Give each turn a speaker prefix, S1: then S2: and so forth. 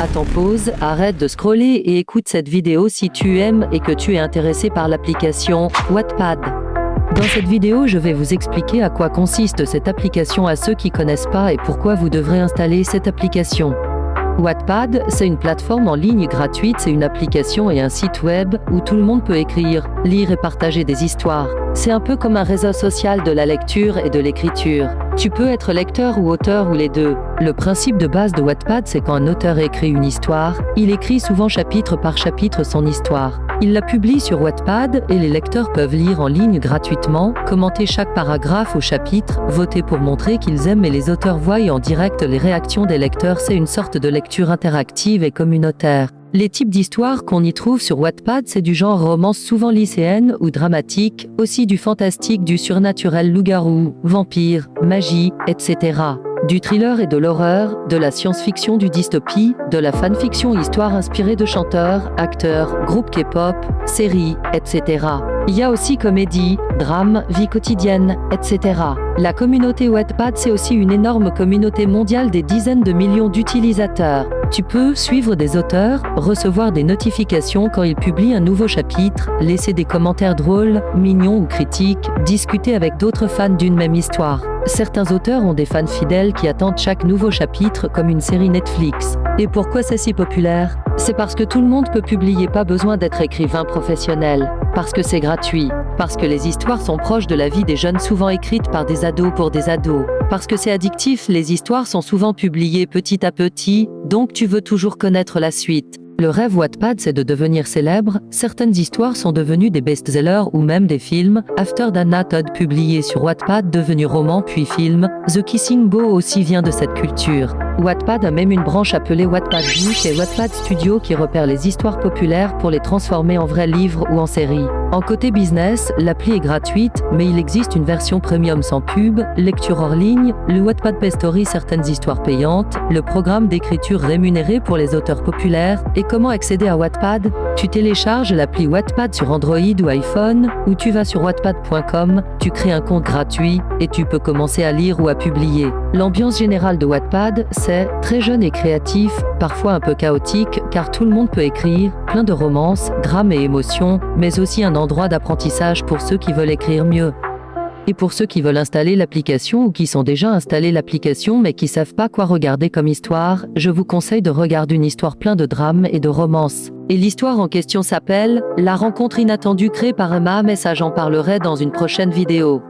S1: Attends, pause, arrête de scroller et écoute cette vidéo si tu aimes et que tu es intéressé par l'application Wattpad. Dans cette vidéo, je vais vous expliquer à quoi consiste cette application à ceux qui connaissent pas et pourquoi vous devrez installer cette application. Wattpad, c'est une plateforme en ligne gratuite, c'est une application et un site web où tout le monde peut écrire, lire et partager des histoires. C'est un peu comme un réseau social de la lecture et de l'écriture. Tu peux être lecteur ou auteur ou les deux. Le principe de base de Wattpad, c'est quand un auteur écrit une histoire, il écrit souvent chapitre par chapitre son histoire. Il la publie sur Wattpad et les lecteurs peuvent lire en ligne gratuitement, commenter chaque paragraphe ou chapitre, voter pour montrer qu'ils aiment et les auteurs voient en direct les réactions des lecteurs. C'est une sorte de lecture interactive et communautaire. Les types d'histoires qu'on y trouve sur Wattpad, c'est du genre romance souvent lycéenne ou dramatique, aussi du fantastique, du surnaturel, loup-garou, vampire, magie, etc. Du thriller et de l'horreur, de la science-fiction, du dystopie, de la fanfiction, histoire inspirée de chanteurs, acteurs, groupes K-pop, séries, etc. Il y a aussi comédie, drame, vie quotidienne, etc. La communauté Wattpad, c'est aussi une énorme communauté mondiale des dizaines de millions d'utilisateurs. Tu peux suivre des auteurs, recevoir des notifications quand ils publient un nouveau chapitre, laisser des commentaires drôles, mignons ou critiques, discuter avec d'autres fans d'une même histoire. Certains auteurs ont des fans fidèles qui attendent chaque nouveau chapitre comme une série Netflix. Et pourquoi c'est si populaire ? C'est parce que tout le monde peut publier, pas besoin d'être écrivain professionnel. Parce que c'est gratuit. Parce que les histoires sont proches de la vie des jeunes, souvent écrites par des ados pour des ados. Parce que c'est addictif, les histoires sont souvent publiées petit à petit, donc tu veux toujours connaître la suite. Le rêve Wattpad, c'est de devenir célèbre. Certaines histoires sont devenues des best-sellers ou même des films. After d'Anna Todd, publié sur Wattpad, devenu roman puis film. The Kissing Bow aussi vient de cette culture. Wattpad a même une branche appelée Wattpad Book et Wattpad Studio qui repère les histoires populaires pour les transformer en vrais livres ou en séries. En côté business, l'appli est gratuite, mais il existe une version premium sans pub, lecture hors ligne, le Wattpad Pay Story, certaines histoires payantes, le programme d'écriture rémunéré pour les auteurs populaires. Et comment accéder à Wattpad ? Tu télécharges l'appli Wattpad sur Android ou iPhone, ou tu vas sur wattpad.com, tu crées un compte gratuit, et tu peux commencer à lire ou à publier. L'ambiance générale de Wattpad, c'est très jeune et créatif, parfois un peu chaotique, car tout le monde peut écrire, plein de romances, drames et émotions, mais aussi un endroit d'apprentissage pour ceux qui veulent écrire mieux. Et pour ceux qui veulent installer l'application ou qui sont déjà installés l'application mais qui savent pas quoi regarder comme histoire, je vous conseille de regarder une histoire plein de drames et de romances. Et l'histoire en question s'appelle « La rencontre inattendue créée par Emma », mais ça j'en parlerai dans une prochaine vidéo.